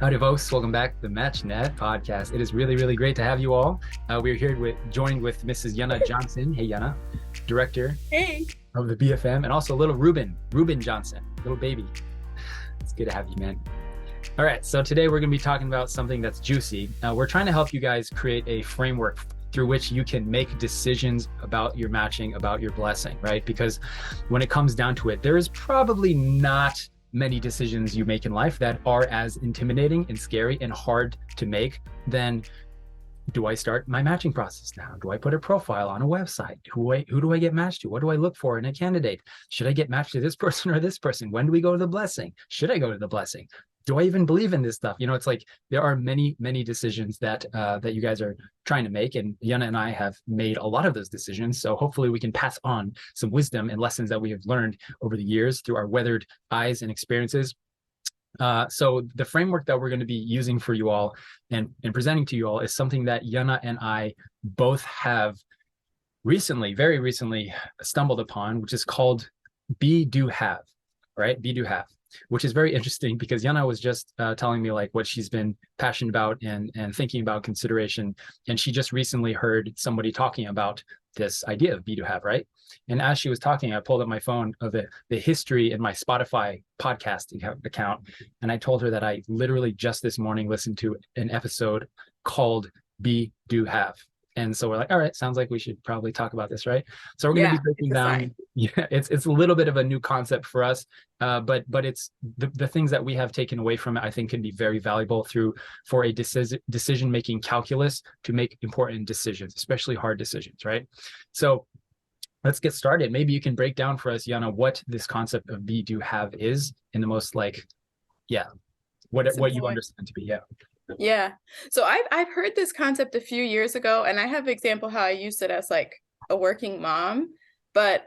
Howdy, folks. Welcome back to the MatchNet podcast. It is really, really great to have you all. We're here joined with Mrs. Yana Johnson. Hey, Yana, director Hey. of the BFM, and also little Ruben Johnson, little baby. It's good to have you, man. All right, so today we're going to be talking about something that's juicy. We're trying to help you guys create a framework through which you can make decisions about your matching, about your blessing, right? Because when it comes down to it, there is probably not many decisions you make in life that are as intimidating and scary and hard to make than, do I start my matching process now? Do I put a profile on a website? Who do I get matched to? What do I look for in a candidate? Should I get matched to this person or this person? When do we go to the blessing? Should I go to the blessing? Do I even believe in this stuff? It's like there are many, many decisions that you guys are trying to make, and Yana and I have made a lot of those decisions. So hopefully we can pass on some wisdom and lessons that we have learned over the years through our weathered eyes and experiences. So the framework that we're going to be using for you all and presenting to you all is something that Yana and I both have very recently stumbled upon, which is called Be, Do, Have, right? Be, Do, Have, which is very interesting because Yana was just telling me like what she's been passionate about and thinking about consideration. And she just recently heard somebody talking about this idea of Be, Do, Have, right? And as she was talking, I pulled up my phone of the history in my Spotify podcast account. And I told her that I literally just this morning listened to an episode called Be, Do, Have. And so we're like, all right, sounds like we should probably talk about this, right? So we're going to be breaking down. Yeah, it's a little bit of a new concept for us, but it's the things that we have taken away from it, I think, can be very valuable for a decision making calculus to make important decisions, especially hard decisions, right? So let's get started. Maybe you can break down for us, Yana, what this concept of Be, Do, Have is in the most what you understand to be. Yeah. So I've heard this concept a few years ago, and I have an example how I used it as like a working mom. But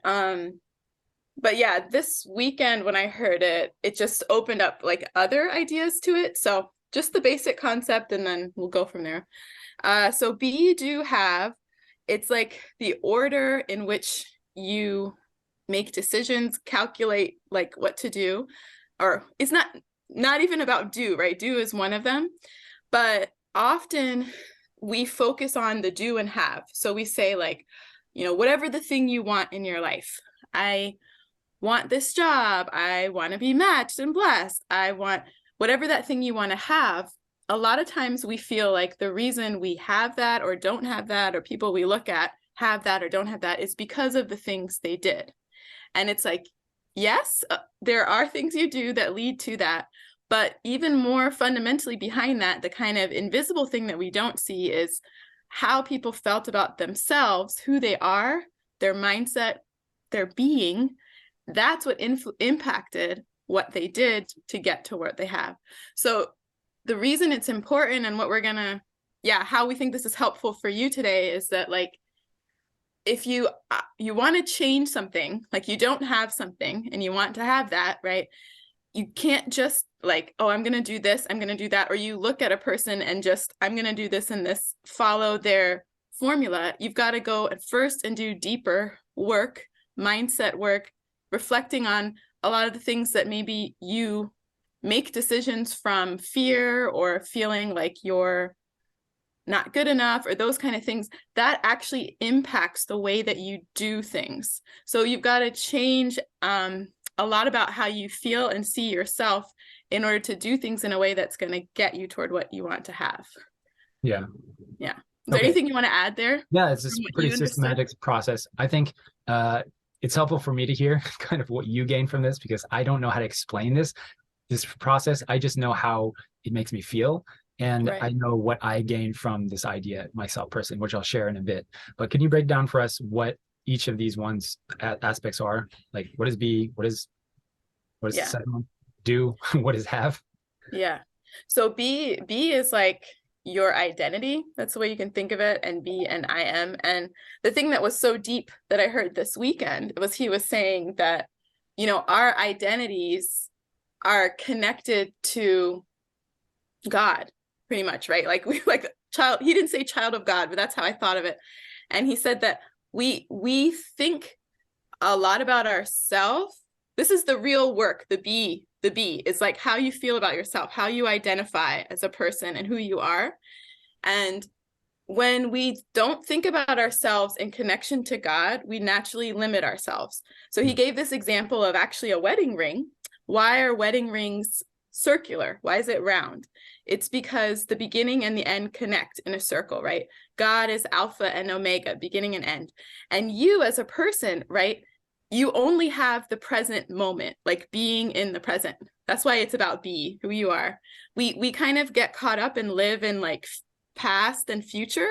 yeah, this weekend when I heard it, it just opened up like other ideas to it. So just the basic concept, and then we'll go from there. So Be, Do, Have, it's like the order in which you make decisions, calculate like what to do, or it's not even about do, right? Do is one of them. But often we focus on the do and have. So we say like, whatever the thing you want in your life. I want this job. I want to be matched and blessed. I want whatever that thing you want to have. A lot of times we feel like the reason we have that or don't have that, or people we look at have that or don't have that, is because of the things they did. And it's like, yes, there are things you do that lead to that. But even more fundamentally behind that, the kind of invisible thing that we don't see is how people felt about themselves, who they are, their mindset, their being. That's what impacted what they did to get to what they have. So the reason it's important and what we're gonna, how we think this is helpful for you today is that like, if you want to change something, like you don't have something and you want to have that, right? You can't just like, oh, I'm going to do this, I'm going to do that. Or you look at a person and just, I'm going to do this and this, follow their formula. You've got to go at first and do deeper work, mindset work, reflecting on a lot of the things that maybe you make decisions from fear or feeling like you're not good enough or those kind of things. That actually impacts the way that you do things. So you've got to change a lot about how you feel and see yourself in order to do things in a way that's going to get you toward what you want to have. Yeah. Is there anything you want to add there? Yeah, it's this pretty systematic process. I think it's helpful for me to hear kind of what you gain from this, because I don't know how to explain this process. I just know how it makes me feel. And I know what I gain from this idea myself personally, which I'll share in a bit. But can you break down for us what each of these aspects are? Like, what is Be? What is the second one? Do? What is Have? Yeah. So Be is like your identity. That's the way you can think of it. And Be and I am. And the thing that was so deep that I heard this weekend was he was saying that, our identities are connected to God, pretty much, right? Like we he didn't say child of God, but that's how I thought of it. And he said that we think a lot about ourselves this is the real work, the be. It's like how you feel about yourself, how you identify as a person and who you are. And when we don't think about ourselves in connection to God, we naturally limit ourselves. So he gave this example of actually a wedding ring. Why are wedding rings circular? Why is it round? It's because the beginning and the end connect in a circle, right? God is Alpha and Omega, beginning and end. And you as a person, right? You only have the present moment, like being in the present. That's why it's about be, who you are. We kind of get caught up and live in like past and future,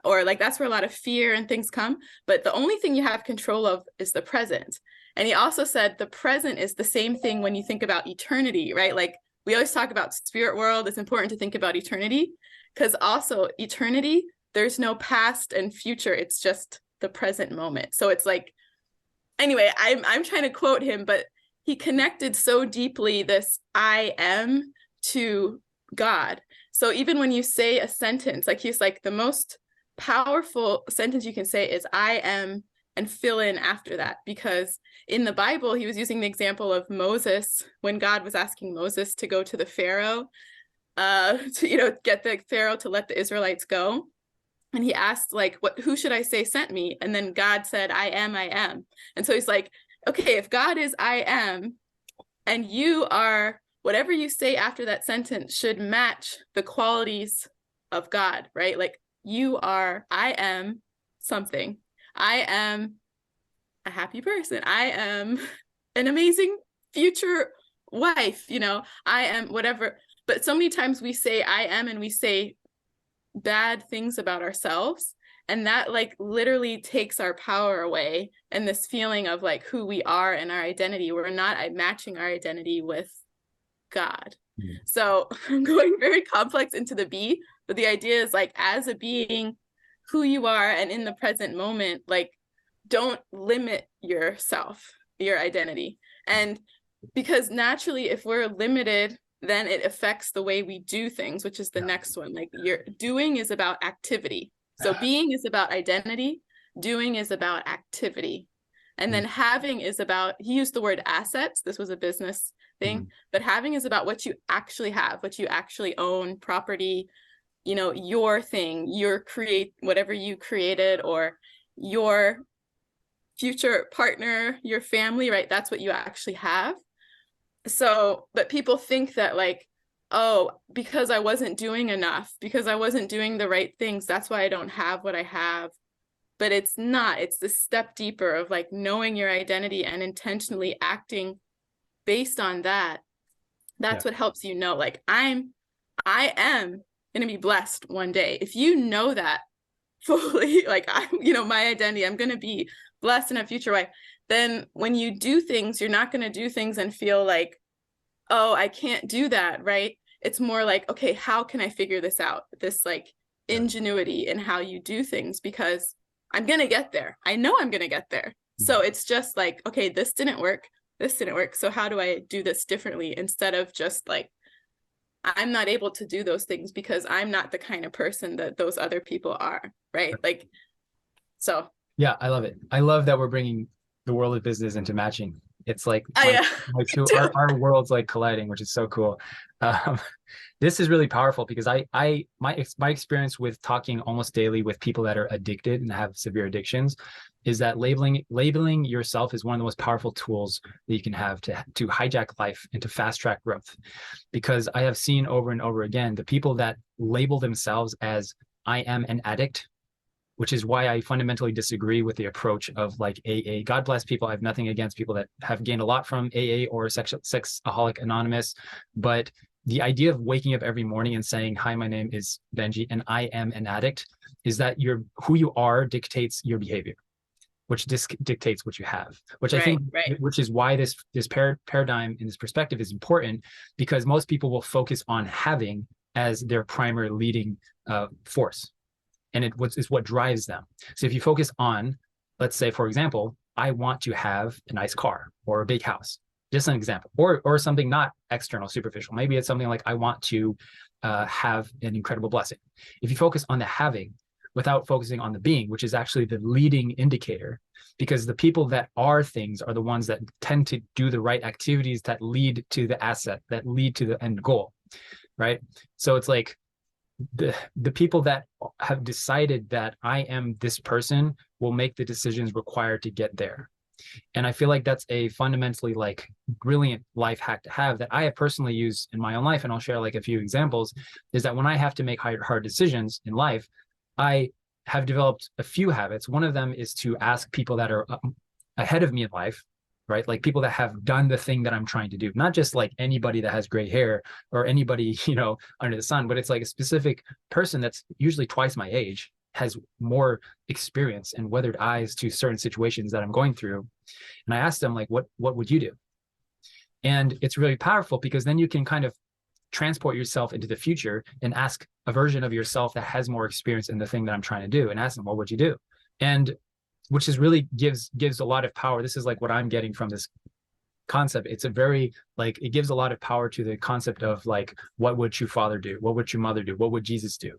or like that's where a lot of fear and things come. But the only thing you have control of is the present. And he also said the present is the same thing when you think about eternity, right? Like we always talk about spirit world. It's important to think about eternity, because also eternity, there's no past and future. It's just the present moment. So it's like, anyway, I'm trying to quote him, but he connected so deeply this I am to God. So even when you say a sentence, like he's like, the most powerful sentence you can say is I am, and fill in after that. Because in the Bible, he was using the example of Moses, when God was asking Moses to go to the Pharaoh, to, get the Pharaoh to let the Israelites go. And he asked, like, who should I say sent me? And then God said, I am, I am. And so he's like, okay, if God is I am, and you are, whatever you say after that sentence should match the qualities of God, right? Like you are, I am something. I am a happy person. I am an amazing future wife, I am whatever. But so many times we say I am and we say bad things about ourselves, and that like literally takes our power away, and this feeling of like who we are and our identity, we're not matching our identity with God. So I'm going very complex into the be, but the idea is like as a being, who you are and in the present moment, like don't limit yourself, your identity. And because naturally if we're limited, then it affects the way we do things, which is the next one. Like your doing is about activity. So being is about identity, doing is about activity. And then having is about, he used the word assets. This was a business thing, but having is about what you actually have, what you actually own, property, your thing, whatever you created, or your future partner, your family, right? That's what you actually have. So, but people think that like, oh, because I wasn't doing enough, because I wasn't doing the right things, that's why I don't have what I have. But it's not. It's this step deeper of like knowing your identity and intentionally acting based on that. That's what helps you know, like I am going to be blessed one day. If you know that fully, like my identity, I'm going to be blessed in a future way. Then when you do things, you're not going to do things and feel like, oh, I can't do that, right? It's more like, okay, how can I figure this out? This like ingenuity in how you do things, because I'm going to get there. I know I'm going to get there. So it's just like, okay, this didn't work. So how do I do this differently? Instead of just like, I'm not able to do those things because I'm not the kind of person that those other people are, right? Like, so. Yeah, I love it. I love that we're bringing the world of business into matching. It's like our worlds like colliding, which is so cool. This is really powerful because my experience with talking almost daily with people that are addicted and have severe addictions is that labeling yourself is one of the most powerful tools that you can have to hijack life and to fast track growth. Because I have seen over and over again the people that label themselves as I am an addict, which is why I fundamentally disagree with the approach of like AA. God bless people. I have nothing against people that have gained a lot from AA or Sexaholic Anonymous. But the idea of waking up every morning and saying, hi, my name is Benjy and I am an addict, is that who you are dictates your behavior, which dictates what you have, which I think, which is why this paradigm and this perspective is important, because most people will focus on having as their primary leading force. And it's what drives them. So if you focus on, let's say, for example, I want to have a nice car or a big house, just an example, or something not external, superficial. Maybe it's something like I want to have an incredible blessing. If you focus on the having, without focusing on the being, which is actually the leading indicator, because the people that are things are the ones that tend to do the right activities that lead to the asset, that lead to the end goal, right? So it's like the people that have decided that I am this person will make the decisions required to get there. And I feel like that's a fundamentally like brilliant life hack to have that I have personally used in my own life. And I'll share like a few examples, is that when I have to make hard decisions in life, I have developed a few habits. One of them is to ask people that are ahead of me in life, right? Like people that have done the thing that I'm trying to do, not just like anybody that has gray hair or anybody, under the sun, but it's like a specific person that's usually twice my age, has more experience and weathered eyes to certain situations that I'm going through. And I asked them like, what would you do? And it's really powerful because then you can kind of transport yourself into the future and ask a version of yourself that has more experience in the thing that I'm trying to do, and ask them, what would you do? And which is really gives a lot of power. This is like what I'm getting from this concept. It's a very like, it gives a lot of power to the concept of like, what would your father do? What would your mother do? What would Jesus do?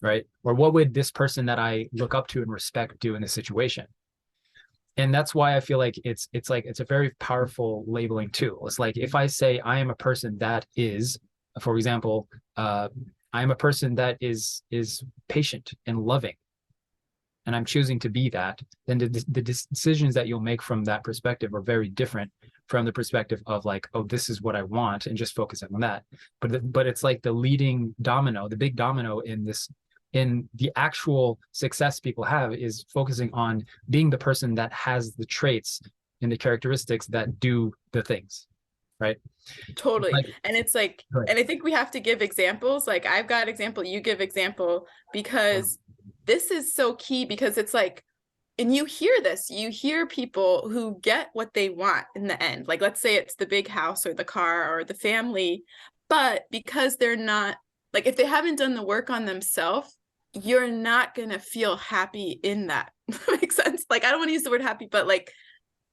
Right? Or what would this person that I look up to and respect do in this situation? And that's why I feel like it's a very powerful labeling tool. It's like if I say I am a person that is, for example, I am a person that is patient and loving, and I'm choosing to be that, then the decisions that you'll make from that perspective are very different from the perspective of like, oh, this is what I want, and just focusing on that. But it's like the leading domino, the big domino in the actual success people have is focusing on being the person that has the traits and the characteristics that do the things, right? Totally. Like, And it's like, and I think we have to give examples. Like I've got example, you give example, because this is so key, because it's like, and you hear people who get what they want in the end. Like, let's say it's the big house or the car or the family, but because they're not, like, if they haven't done the work on themselves, you're not going to feel happy in that. Makes sense? Like, I don't want to use the word happy, but like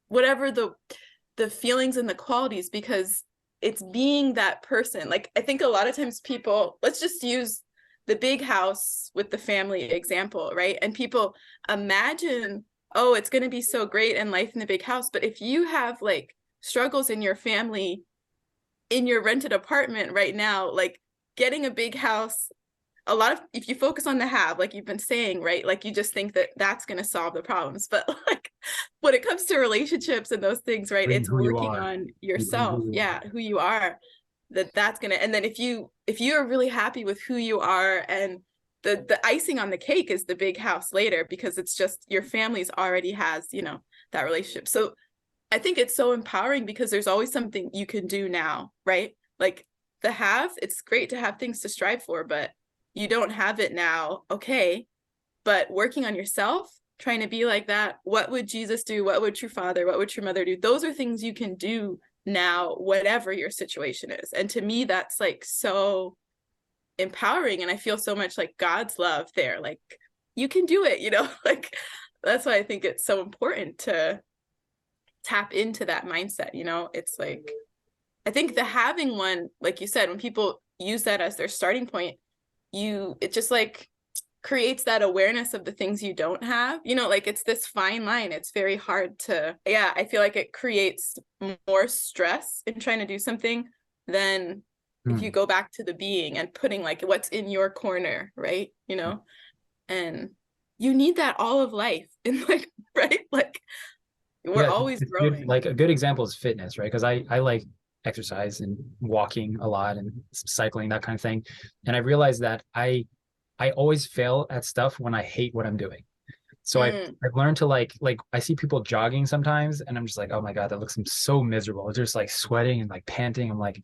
whatever the feelings and the qualities, because it's being that person. Like, I think a lot of times people, let's just use the big house with the family example, right? And people imagine, oh, it's going to be so great in life in the big house. But if you have like struggles in your family, in your rented apartment right now, like getting a big house, if you focus on the have, like you've been saying, right? Like you just think that that's going to solve the problems. But like when it comes to relationships and those things, right? It's working on yourself. Yeah. Who you are, that's going to, and then if you are really happy with who you are, and the icing on the cake is the big house later, because it's just your family's already has, that relationship. So I think it's so empowering because there's always something you can do now, right? Like it's great to have things to strive for, but you don't have it now. Okay. But working on yourself, trying to be like that. What would Jesus do? What would your father, what would your mother do? Those are things you can do now, whatever your situation is. And to me, that's like so empowering. And I feel so much like God's love there. Like you can do it, like that's why I think it's so important to tap into that mindset. It's like, I think the having one, like you said, when people use that as their starting point, it just like creates that awareness of the things you don't have, like it's this fine line. It's very hard I feel like it creates more stress in trying to do something than if you go back to the being and putting like what's in your corner, right? And you need that all of life in like, right? Like we're always growing. Good, like a good example is fitness, right? Because I like exercise and walking a lot and cycling, that kind of thing. And I realized that I always fail at stuff when I hate what I'm doing. So I've learned to like I see people jogging sometimes and I'm just like, oh my God, that looks so miserable. They're just like sweating and like panting. I'm like,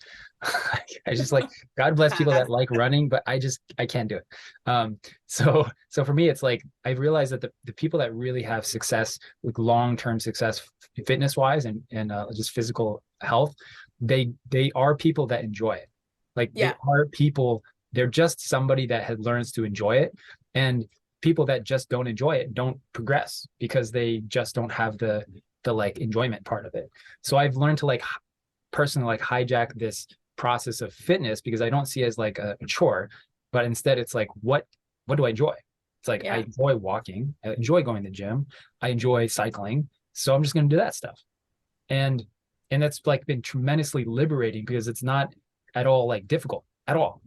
I just like, God bless people that like running, but I can't do it. So for me, it's like, I've realized that the people that really have success, like long-term success fitness wise and just physical health, they are people that enjoy it. Like they are people, they're just somebody that learns to enjoy it. And people that just don't enjoy it don't progress because they just don't have the like enjoyment part of it. So I've learned to like personally like hijack this process of fitness because I don't see it as like a chore, but instead it's like, what do I enjoy? It's like, I Yeah. enjoy walking, I enjoy going to the gym, I enjoy cycling, so I'm just going to do that stuff. And that's like been tremendously liberating because it's not at all like difficult at all.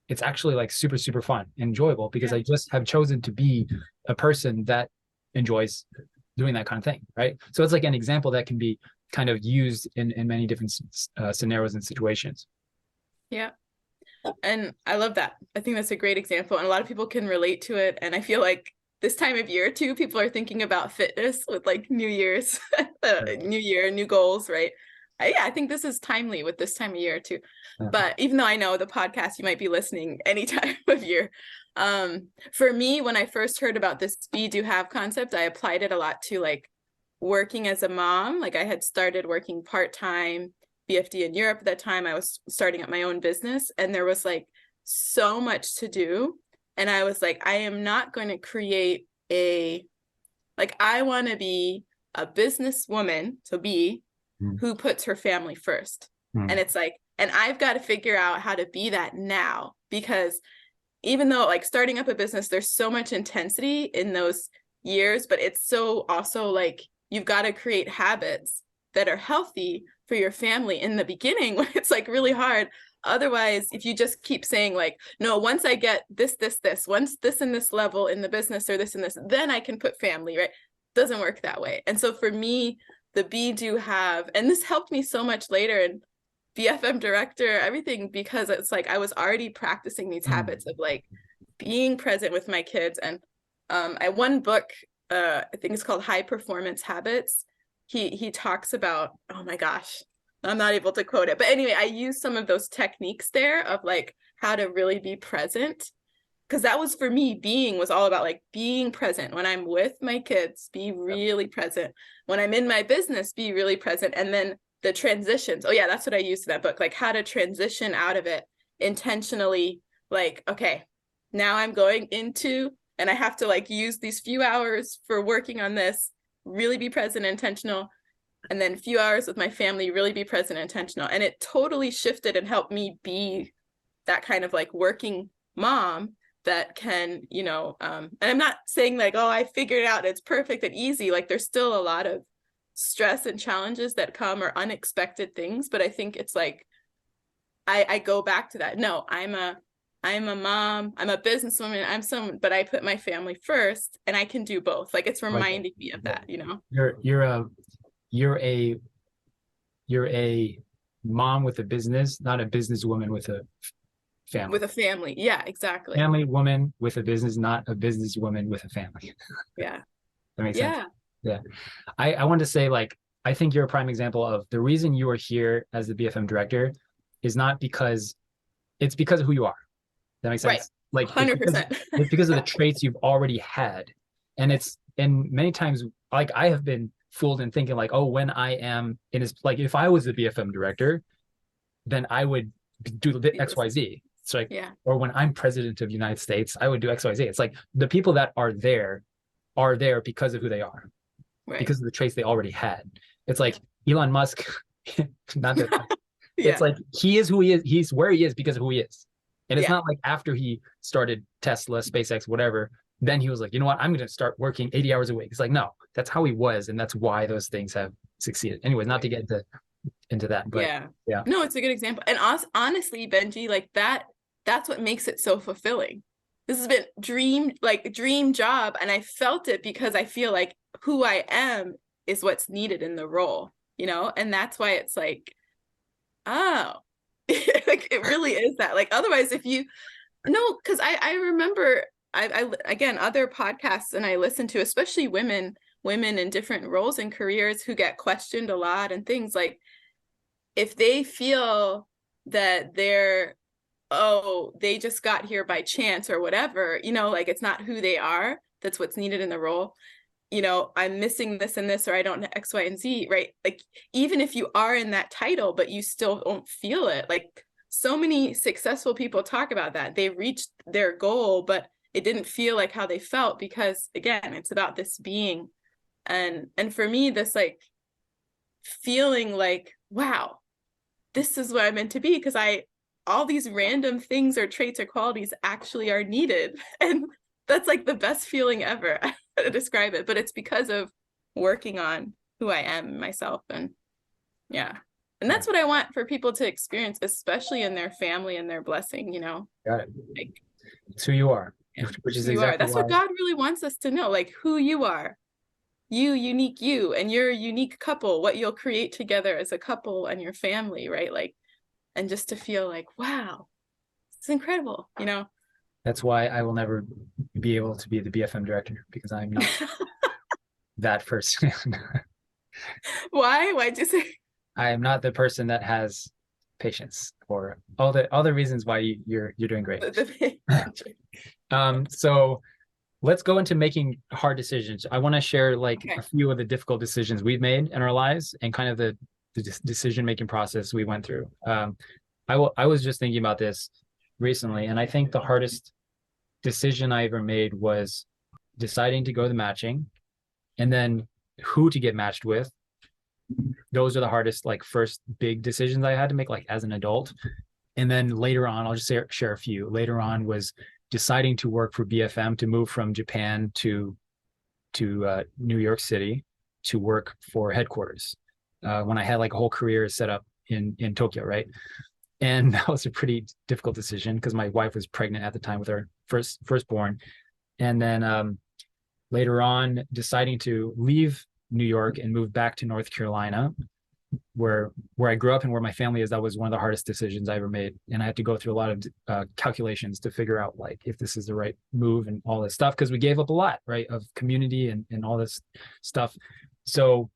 It's actually like super, super fun and enjoyable because Yeah. I just have chosen to be a person that enjoys doing that kind of thing, right? So it's like an example that can be kind of used in many different scenarios and situations. Yeah. And I love that. I think that's a great example. And a lot of people can relate to it. And I feel like this time of year too, people are thinking about fitness with like New Year's, New Year, new goals, right? Yeah, I think this is timely with this time of year too. Yeah. But even though I know the podcast, you might be listening any time of year. For me, when I first heard about this be, do, have concept, I applied it a lot to like working as a mom. Like I had started working part-time BFD in Europe at that time. I was starting up my own business and there was like so much to do. And I was like, I am not going to create I want to be a businesswoman, so be, who puts her family first. And it's like, and I've got to figure out how to be that now, because even though like starting up a business, there's so much intensity in those years, but it's so also like, you've got to create habits that are healthy for your family in the beginning when it's like really hard. Otherwise, if you just keep saying like, no, once I get this, once this and this level in the business or this and this, then I can put family, right? Doesn't work that way. And so for me, the be, do, have, and this helped me so much later in BFM director, everything, because it's like I was already practicing these habits of like being present with my kids. And one book, I think it's called High Performance Habits. He talks about, oh my gosh, I'm not able to quote it. But anyway, I use some of those techniques there of like how to really be present. Because that was for me, being was all about like being present. When I'm with my kids, be really present. When I'm in my business, be really present. And then the transitions. Oh yeah, that's what I used in that book, like how to transition out of it intentionally. Like, okay, now I'm going into, and I have to like use these few hours for working on this, really be present, intentional. And then a few hours with my family, really be present, intentional. And it totally shifted and helped me be that kind of like working mom that can, and I'm not saying like, oh, I figured it out, it's perfect and easy. Like there's still a lot of stress and challenges that come, or unexpected things. But I think it's like, I go back to that. No, I'm a mom, I'm a businesswoman, I'm someone, but I put my family first, and I can do both. Like it's reminding me of that, You're a mom with a business, not a businesswoman with a family. With a family. Yeah, exactly. Family woman with a business, not a businesswoman with a family. Yeah. That makes sense. Yeah. I want to say, like, I think you're a prime example of the reason you are here as the BFM director is not because it's because of who you are. That makes sense. Right. Like 100%. It's because of the traits you've already had. And many times, like I have been fooled in thinking like, oh, when I am in his, like if I was the BFM director, then I would do the XYZ. It's like, or when I'm president of the United States, I would do XYZ. It's like the people that are there because of who they are, because of the traits they already had. It's like Elon Musk, not that. It's like he is who he is. He's where he is because of who he is. And it's not like after he started Tesla, SpaceX, whatever, then he was like, you know what, I'm going to start working 80 hours a week. It's like, no, that's how he was. And that's why those things have succeeded. Anyways, not to get into that, but yeah. No, it's a good example. And honestly, Benji, like that's what makes it so fulfilling. This has been dream job. And I felt it because I feel like who I am is what's needed in the role, and that's why it's like, oh, like it really is that. Like otherwise, because I remember I again, other podcasts and I listen to, especially women in different roles and careers who get questioned a lot and things, like if they feel that they just got here by chance or whatever, like it's not who they are, that's what's needed in the role. I'm missing this and this, or I don't know X, Y, and Z, right? Like, even if you are in that title, but you still don't feel it. Like so many successful people talk about that. They reached their goal, but it didn't feel like how they felt because, again, it's about this being. And for me, this like feeling like, wow, this is what I'm meant to be, because all these random things or traits or qualities actually are needed. And That's like the best feeling ever to describe it, but it's because of working on who I am myself. And yeah. And Yeah, that's what I want for people to experience, especially in their family and their blessing, you know, got it. like, It's who you are, yeah, which is who you are. exactly That's what why. God really wants us to know, like who you are, you, unique you, and your unique couple, what you'll create together as a couple and your family, right? Like, and just to feel like, wow, it's incredible, you know? That's why I will never be able to be the BFM director because I'm not that person. Why? Why'd you say? I am not the person that has patience for all the reasons why you're doing great. The So let's go into making hard decisions. I want to share like okay. a few of the difficult decisions we've made in our lives and kind of the decision making process we went through. I was just thinking about this recently, and I think the hardest decision I ever made was deciding to go to the matching and then who to get matched with. Those are the hardest, like, first big decisions I had to make, like, as an adult. And then later on, I'll just share a few. Later on was deciding to work for BFM, to move from Japan to New York City to work for headquarters. When I had like a whole career set up in Tokyo, right? And that was a pretty difficult decision because my wife was pregnant at the time with our firstborn. And then later on, deciding to leave New York and move back to North Carolina, where I grew up and where my family is. That was one of the hardest decisions I ever made, and I had to go through a lot of calculations to figure out like if this is the right move and all this stuff, because we gave up a lot, right, of community and all this stuff. So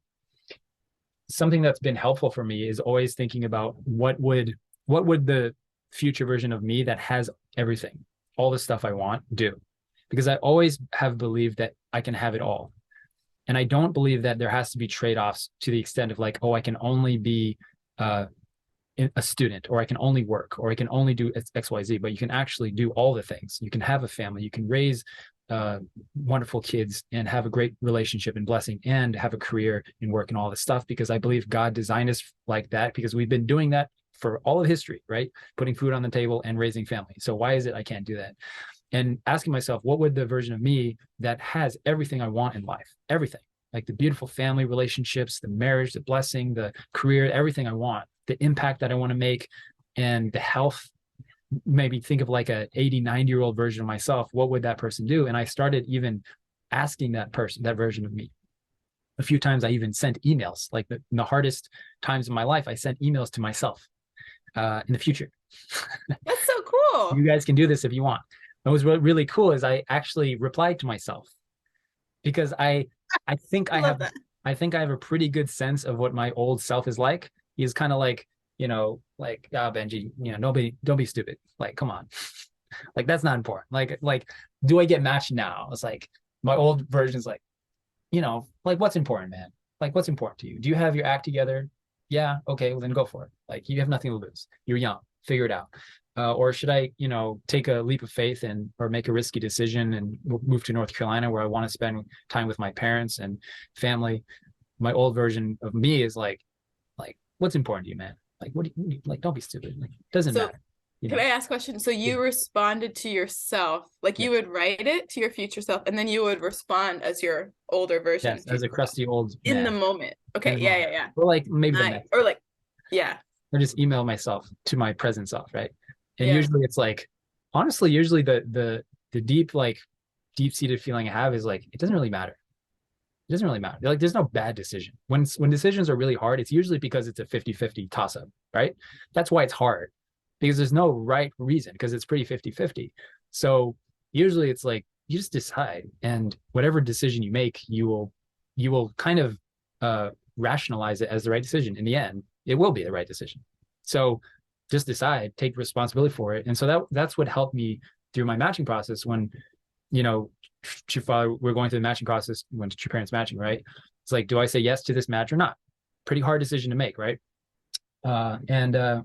something that's been helpful for me is always thinking about what would the future version of me that has everything, all the stuff I want, do, because I always have believed that I can have it all. And I don't believe that there has to be trade-offs to the extent of like, oh, I can only be uh, a student, or I can only work, or I can only do XYZ, but you can actually do all the things. You can have a family, you can raise wonderful kids and have a great relationship and blessing and have a career and work and all this stuff, because I believe God designed us like that, because we've been doing that for all of history, right? Putting food on the table and raising family. So why is it I can't do that? And asking myself, what would the version of me that has everything I want in life, everything, like the beautiful family relationships, the marriage, the blessing, the career, everything I want, the impact that I want to make, and the health, maybe think of like a 80, 90-year-old version of myself, what would that person do? And I started even asking that person, that version of me. A few times I even sent emails, like in the hardest times of my life, I sent emails to myself in the future. That's so cool. You guys can do this if you want. What was really cool is I actually replied to myself, because I think I love that. I think I have a pretty good sense of what my old self is like. He's kind of like, like, Benji, don't be stupid. Like, come on. Like, that's not important. Like, do I get matched now? It's like my old version's like, like, what's important, man? Like, what's important to you? Do you have your act together? Yeah, okay, well then go for it. Like, you have nothing to lose. You're young, figure it out. Or should I, take a leap of faith or make a risky decision and move to North Carolina, where I want to spend time with my parents and family? My old version of me is like, what's important to you, man? Like, what do you like? Don't be stupid. Like, it doesn't So matter. can I ask a question? So Yeah. you responded to yourself, like you Yes. would write it to your future self, and then you would respond as your older version Yes. to As a yourself crusty old in the man moment. in Okay, the yeah, moment, yeah, yeah. or like maybe the Nice. next Or day, like, yeah, or just email myself to my present self, right? And yeah. usually it's like, honestly, usually the deep, like, deep seated feeling I have is like, it doesn't really matter. It doesn't really matter. Like, there's no bad decision. When decisions are really hard, it's usually because it's a 50-50 toss up, right? That's why it's hard, because there's no right reason, because it's pretty 50-50. So usually it's like you just decide, and whatever decision you make, you will kind of rationalize it as the right decision. In the end, it will be the right decision. So just decide, take responsibility for it. And so that's what helped me through my matching process. When you know, we're going through the matching process when your parents matching, right? It's like, do I say yes to this match or not? Pretty hard decision to make, right? And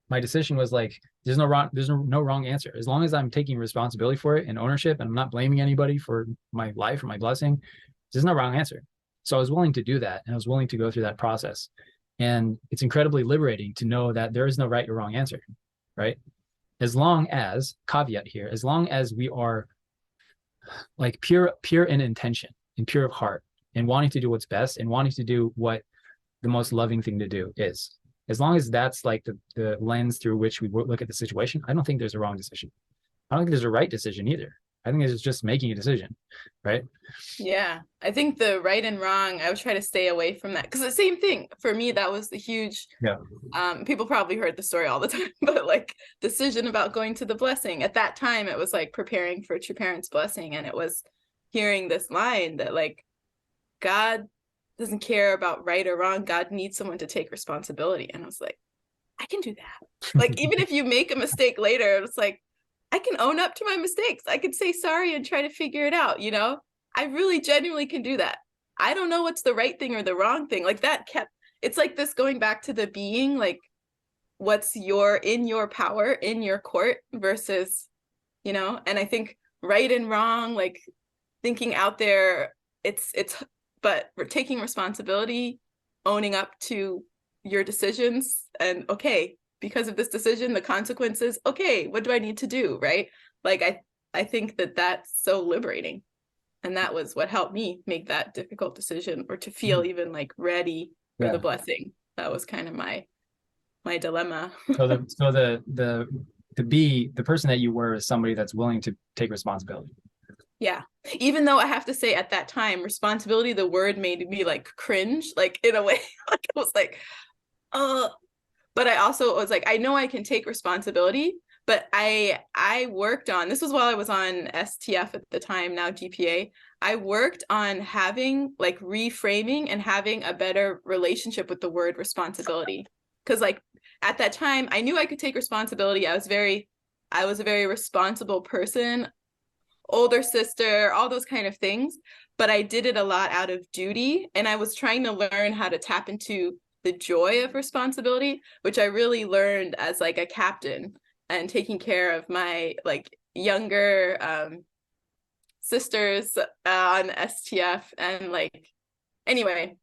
my decision was like, there's no wrong answer. As long as I'm taking responsibility for it and ownership, and I'm not blaming anybody for my life or my blessing, there's no wrong answer. So I was willing to do that, and I was willing to go through that process. And it's incredibly liberating to know that there is no right or wrong answer, right? As long as, caveat here, as long as we are like pure in intention and pure of heart and wanting to do what's best and wanting to do what the most loving thing to do is. As long as that's like the lens through which we look at the situation, I don't think there's a wrong decision. I don't think there's a right decision either. I think it's just making a decision, right? Yeah, I think the right and wrong, I would try to stay away from that because the same thing for me, that was the huge, Yeah. People probably heard the story all the time, but like decision about going to the blessing. At that time, it was like preparing for your parents' blessing, and it was hearing this line that like God doesn't care about right or wrong. God needs someone to take responsibility. And I was like, I can do that. Like, even if you make a mistake later, it's like, I can own up to my mistakes. I can say sorry and try to figure it out, you know? I really genuinely can do that. I don't know what's the right thing or the wrong thing. Like that kept, it's like this going back to the being, like what's in your power, in your court versus, you know? And I think right and wrong, like thinking out there, but taking responsibility, owning up to your decisions, and okay, because of this decision, the consequences, okay, what do I need to do, right? Like I think that that's so liberating, and that was what helped me make that difficult decision, or to feel even like ready for the Yeah. blessing. That was kind of my dilemma. So the person that you were is somebody that's willing to take responsibility. Yeah, even though I have to say at that time, responsibility, the word made me like cringe, like in a way. Like I was like, oh, but I also was like, I know I can take responsibility, but I worked on, this was while I was on STF at the time, now GPA. I worked on having like reframing and having a better relationship with the word responsibility. Because like at that time, I knew I could take responsibility. I was a very responsible person, older sister, all those kind of things. But I did it a lot out of duty. And I was trying to learn how to tap into the joy of responsibility, which I really learned as like a captain and taking care of my like younger sisters on STF. And like, anyway,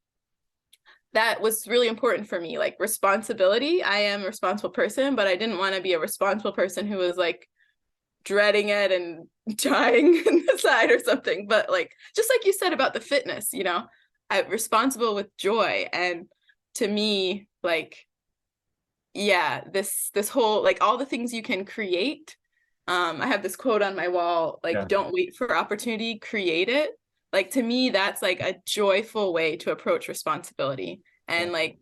that was really important for me. Like responsibility, I am a responsible person, but I didn't want to be a responsible person who was like dreading it and dying in the side or something. But like, just like you said about the fitness, you know, I'm responsible with joy. And to me, like, yeah, this whole, like all the things you can create. I have this quote on my wall, like, Yeah. don't wait for opportunity, create it. Like, to me, that's like a joyful way to approach responsibility. And like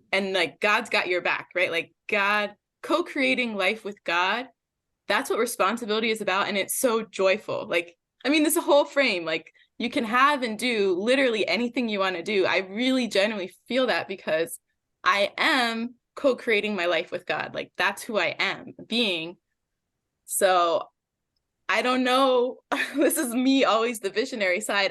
God's got your back, right? Like God, co-creating life with God, that's what responsibility is about. And it's so joyful. Like, I mean, this whole frame, like you can have and do literally anything you want to do. I really genuinely feel that because I am co-creating my life with God. Like that's who I am being. So I don't know. This is me, always the visionary side.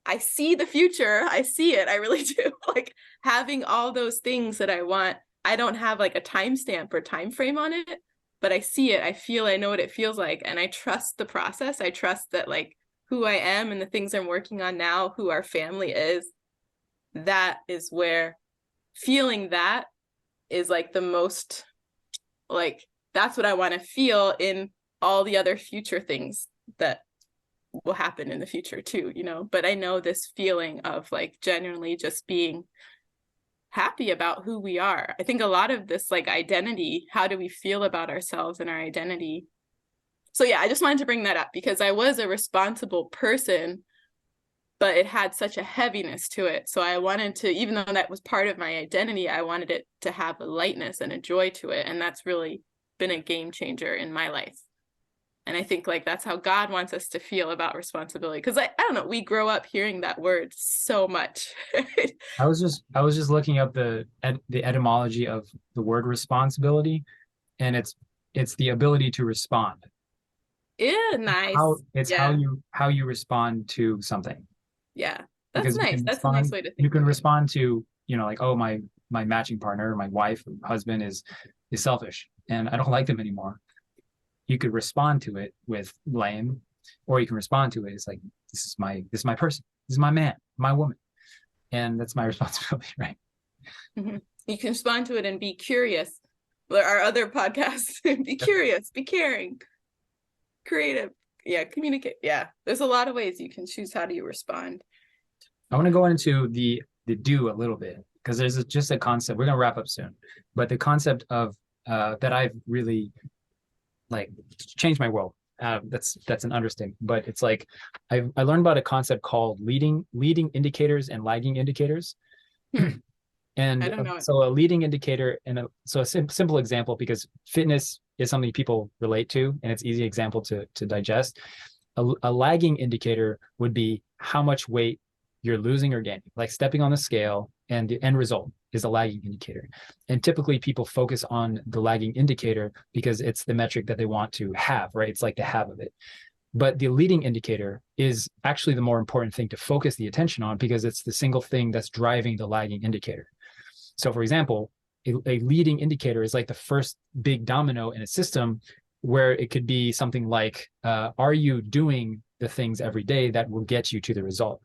I see the future. I see it. I really do. Like having all those things that I want. I don't have like a timestamp or time frame on it, but I see it. I know what it feels like. And I trust the process. I trust that like who I am and the things I'm working on now, who our family is, that is where feeling that is like the most, like, that's what I want to feel in all the other future things that will happen in the future too, you know. But I know this feeling of like genuinely just being happy about who we are. I think a lot of this like identity, how do we feel about ourselves and our identity? So yeah, I just wanted to bring that up because I was a responsible person, but it had such a heaviness to it. So I wanted to, even though that was part of my identity, I wanted it to have a lightness and a joy to it. And that's really been a game changer in my life. And I think like that's how God wants us to feel about responsibility. Because I don't know, we grow up hearing that word so much. I was just looking up the etymology of the word responsibility, and it's the ability to respond. Yeah, nice. It's Yeah, how you respond to something. yeah. That's Because nice. That's a nice way to think of it. respond to, like, oh, my matching partner, my wife, husband is selfish and I don't like them anymore. You could respond to it with blame, or you can respond to it. It's like, this is my person. This is my man, my woman. And that's my responsibility, right? Mm-hmm. You can respond to it and be curious. Our other podcasts, be curious, be caring, creative. communicate. Yeah, there's a lot of ways you can choose how do you respond. I want to go into the do a little bit because there's just a concept. We're gonna wrap up soon, but the concept of that I've really like changed my world. That's an understatement, but it's like I learned about a concept called leading indicators and lagging indicators. Hmm. I And don't know. so a leading indicator and a simple example, because fitness is something people relate to and it's easy example to digest. A lagging indicator would be how much weight you're losing or gaining, like stepping on the scale, and the end result is a lagging indicator. And typically people focus on the lagging indicator because it's the metric that they want to have, right? It's like the have of it. But the leading indicator is actually the more important thing to focus the attention on because it's the single thing that's driving the lagging indicator. So for example, a leading indicator is like the first big domino in a system where it could be something like, are you doing the things every day that will get you to the result?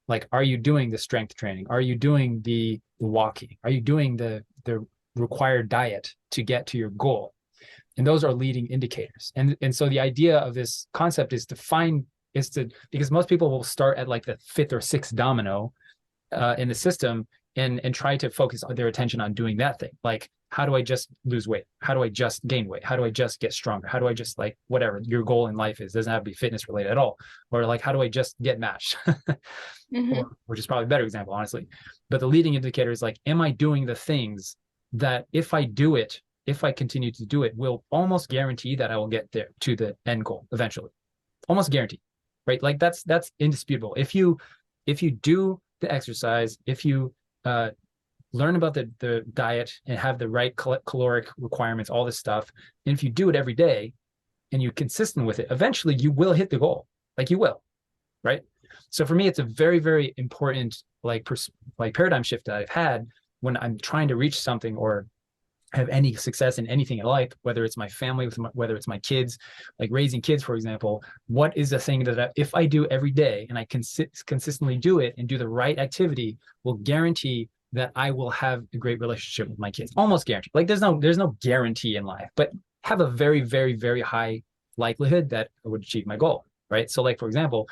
Like, are you doing the strength training? Are you doing the walking? Are you doing the required diet to get to your goal? And those are leading indicators. And so the idea of this concept is because most people will start at like the fifth or sixth domino in the system and try to focus their attention on doing that thing. Like, how do I just lose weight? How do I just gain weight? How do I just get stronger? How do I just, like, whatever your goal in life is, doesn't have to be fitness related at all. Or like, how do I just get matched? Mm-hmm. Which is probably a better example, honestly. But the leading indicator is like, am I doing the things that if I do it, if I continue to do it, will almost guarantee that I will get there to the end goal eventually. Almost guaranteed, right? Like that's indisputable. If you do the exercise, if you learn about the diet and have the right caloric requirements, all this stuff, and if you do it every day and you're consistent with it, eventually you will hit the goal. Like you will, right? So for me, it's a very, very important like paradigm shift that I've had when I'm trying to reach something or have any success in anything in life, whether it's my family, whether it's my kids, like raising kids, for example. What is the thing that if I do every day and I consistently do it and do the right activity, will guarantee that I will have a great relationship with my kids? Almost guaranteed. Like there's no guarantee in life, but have a very, very, very high likelihood that I would achieve my goal, right? So like, for example,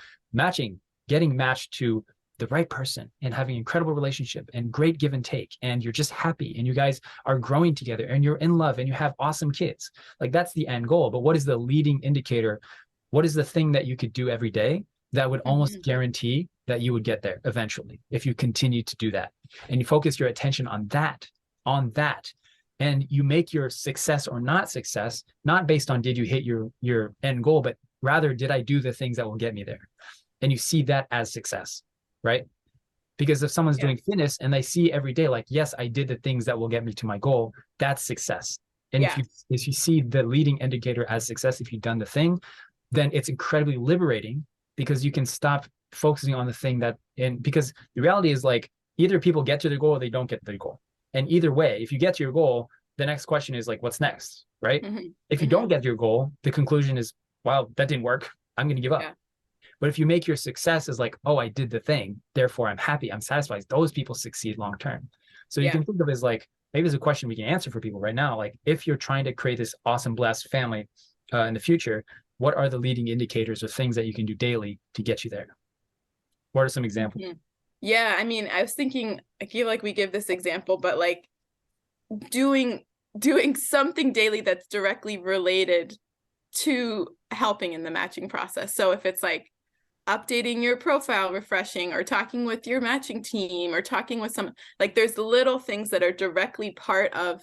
getting matched to the right person and having an incredible relationship and great give and take, and you're just happy and you guys are growing together and you're in love and you have awesome kids. Like that's the end goal. But what is the leading indicator? What is the thing that you could do every day that would almost guarantee that you would get there eventually if you continue to do that? And you focus your attention on that, and you make your success or not success not based on did you hit your end goal, but rather did I do the things that will get me there? And you see that as success, right? Because if someone's doing fitness and they see every day, like, yes, I did the things that will get me to my goal, that's success. And if you see the leading indicator as success, if you've done the thing, then it's incredibly liberating because you can stop focusing on the thing because the reality is like either people get to their goal or they don't get to their goal. And either way, if you get to your goal, the next question is like, what's next, right? If you don't get to your goal, the conclusion is, wow, that didn't work. I'm going to give up. But if you make your success as like, oh, I did the thing, therefore I'm happy, I'm satisfied, those people succeed long term. So you can think of it as like, maybe there's a question we can answer for people right now. Like if you're trying to create this awesome, blessed family in the future, what are the leading indicators or things that you can do daily to get you there? What are some examples? Yeah, I mean, I was thinking, I feel like we give this example, but like doing something daily that's directly related to helping in the matching process. So if it's like updating your profile, refreshing, or talking with your matching team, or talking with some, like there's the little things that are directly part of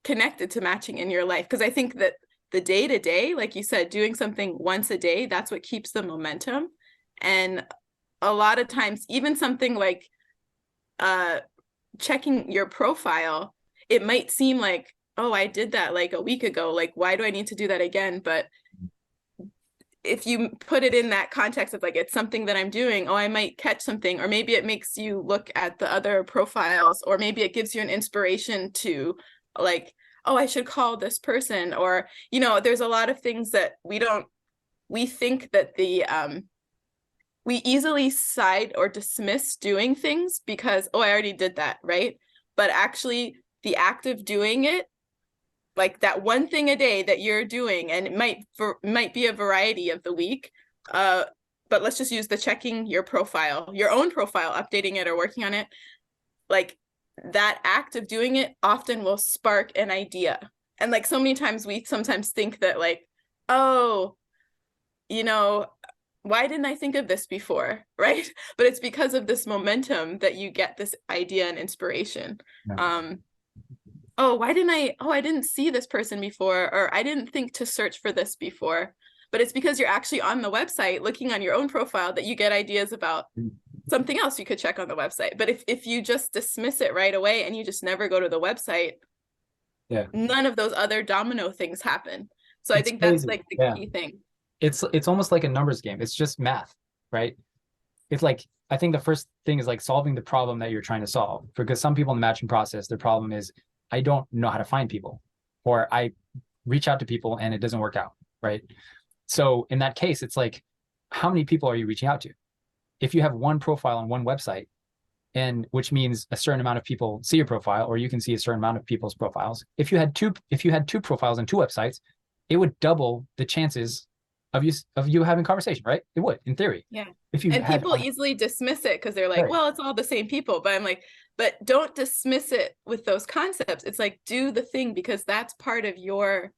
connected to matching in your life. Because I think that the day-to-day, like you said, doing something once a day, that's what keeps the momentum. And a lot of times, even something like checking your profile, it might seem like, oh, I did that like a week ago, like why do I need to do that again? But if you put it in that context of like, it's something that I'm doing, oh, I might catch something, or maybe it makes you look at the other profiles, or maybe it gives you an inspiration to like, oh, I should call this person, or, there's a lot of things that we think that we easily side or dismiss doing things because, oh, I already did that, right? But actually the act of doing it like that one thing a day that you're doing, and it might be a variety of the week. But let's just use the checking your profile, your own profile, updating it or working on it. Like that act of doing it often will spark an idea. And like so many times we sometimes think that like, oh, you know, why didn't I think of this before? Right. But it's because of this momentum that you get this idea and inspiration. Yeah. Oh, I didn't see this person before, or I didn't think to search for this before. But it's because you're actually on the website looking on your own profile that you get ideas about something else you could check on the website. But if you just dismiss it right away and you just never go to the website, Yeah. none of those other domino things happen. So I It's think that's crazy. like the Yeah. key thing. It's almost like a numbers game. It's just math, right? It's like, I think the first thing is like solving the problem that you're trying to solve. Because some people in the matching process, their problem is I don't know how to find people, or I reach out to people and it doesn't work out, right? So in that case, it's like, how many people are you reaching out to? If you have one profile on one website, and which means a certain amount of people see your profile, or you can see a certain amount of people's profiles. If you had two profiles on two websites, it would double the chances of you having conversation, right? It would, in theory. Yeah. If you And had people easily dismiss it because they're like, right. well, it's all the same people. But I'm like, but don't dismiss it with those concepts. It's like, do the thing because that's part of your,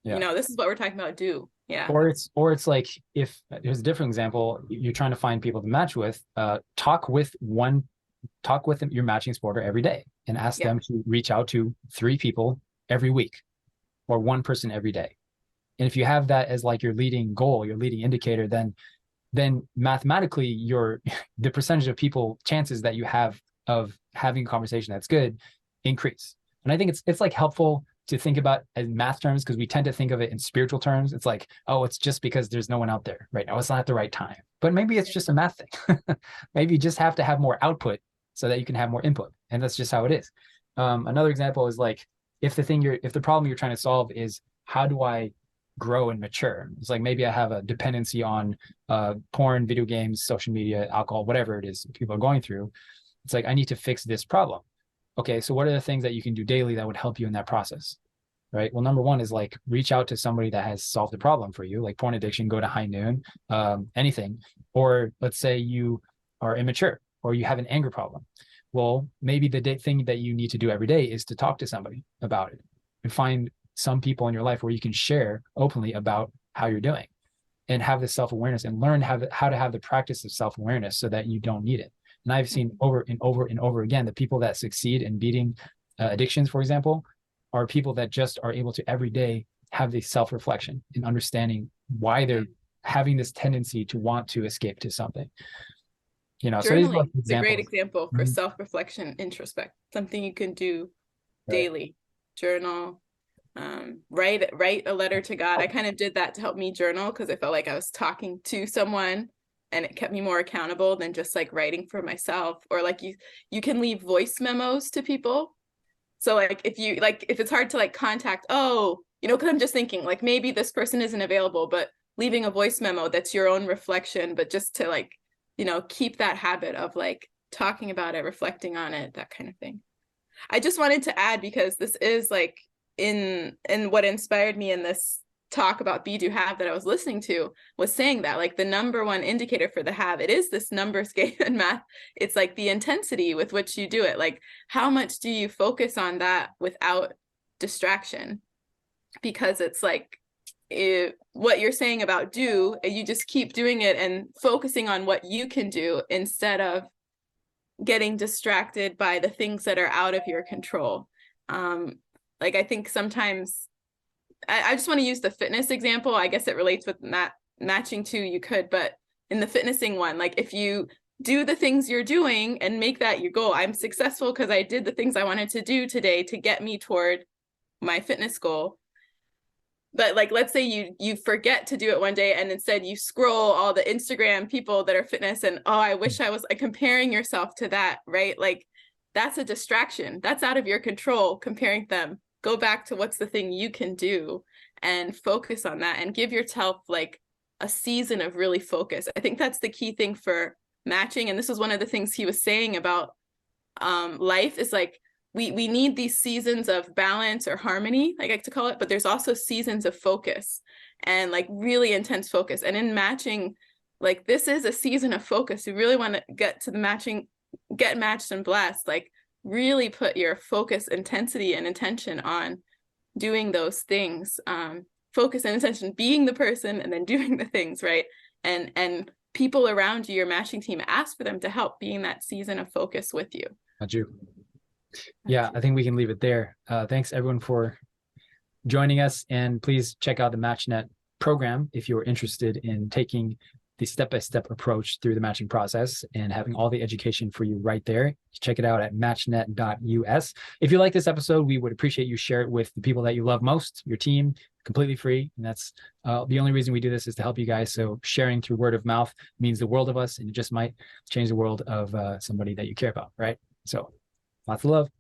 Yeah. this is what we're talking about. Do. Yeah. Or it's like, if here's a different example, you're trying to find people to match with, talk with your matching supporter every day and ask Yeah. them to reach out to 3 people every week, or one person every day. And if you have that as like your leading goal, your leading indicator, then mathematically the percentage of people chances that you have of having a conversation that's good increase. And I think it's like helpful to think about in math terms, because we tend to think of it in spiritual terms. It's like, oh, it's just because there's no one out there right now. It's not at the right time. But maybe it's just a math thing. Maybe you just have to have more output so that you can have more input. And that's just how it is. Another example is like, if the problem you're trying to solve is how do I grow and mature? It's like, maybe I have a dependency on porn, video games, social media, alcohol, whatever it is people are going through. It's like, I need to fix this problem. Okay, so what are the things that you can do daily that would help you in that process? Right. Well, number one is like, reach out to somebody that has solved the problem for you, like porn addiction, go to High Noon, anything. Or let's say you are immature or you have an anger problem. Well, maybe the thing that you need to do every day is to talk to somebody about it and find some people in your life where you can share openly about how you're doing and have this self-awareness and learn how to have the practice of self-awareness so that you don't need it. And I've seen over and over and over again that people that succeed in beating addictions, for example, are people that just are able to every day have this self-reflection and understanding why they're having this tendency to want to escape to something. So these are like Journaling is a great examples. example for self-reflection, introspect, something you can do Right. daily. Journal, write a letter to God. I kind of did that to help me journal because I felt like I was talking to someone and it kept me more accountable than just like writing for myself. Or like you can leave voice memos to people. So like if it's hard to like contact, because I'm just thinking like maybe this person isn't available, but leaving a voice memo that's your own reflection, but just to like, keep that habit of like talking about it, reflecting on it, that kind of thing. I just wanted to add, because this is like in what inspired me in this talk about be, do, have that I was listening to, was saying that like the number one indicator for the have, it is this numbers game in math. It's like the intensity with which you do it. Like how much do you focus on that without distraction? Because it's like what you're saying about do, you just keep doing it and focusing on what you can do instead of getting distracted by the things that are out of your control. Like I think sometimes I just want to use the fitness example. I guess it relates with matching too. You could, but in the fitnessing one, like if you do the things you're doing and make that your goal, I'm successful because I did the things I wanted to do today to get me toward my fitness goal. But like, let's say you forget to do it one day and instead you scroll all the Instagram people that are fitness and, oh, I wish I was like comparing yourself to that, right? Like that's a distraction. That's out of your control, comparing them. Go back to what's the thing you can do and focus on that and give yourself like a season of really focus. I think that's the key thing for matching. And this was one of the things he was saying about life is like, we need these seasons of balance or harmony, like I like to call it, but there's also seasons of focus and like really intense focus. And in matching, like this is a season of focus. You really want to get to the matching, get matched and blessed, like really put your focus, intensity, and intention on doing those things. Focus and intention, being the person and then doing the things, right? And people around you, your matching team, ask for them to help being that season of focus with you. Got you. Yeah, I think we can leave it there. Thanks everyone for joining us, and please check out the MatchNet program if you're interested in taking the step-by-step approach through the matching process and having all the education for you right there. Check it out at matchnet.us. If you like this episode, we would appreciate you share it with the people that you love most, your team, completely free. And that's the only reason we do this is to help you guys. So sharing through word of mouth means the world of us, and it just might change the world of somebody that you care about, right? So lots of love.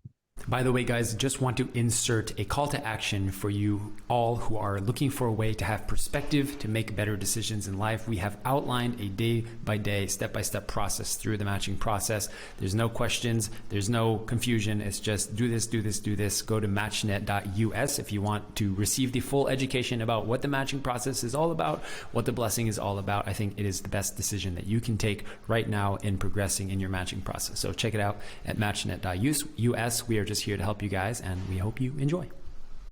By the way, guys, just want to insert a call to action for you all who are looking for a way to have perspective to make better decisions in life. We have outlined a day-by-day, step-by-step process through the matching process. There's no questions. There's no confusion. It's just do this, do this, do this. Go to matchnet.us if you want to receive the full education about what the matching process is all about, what the blessing is all about. I think it is the best decision that you can take right now in progressing in your matching process. So check it out at matchnet.us. We are just here to help you guys, and we hope you enjoy.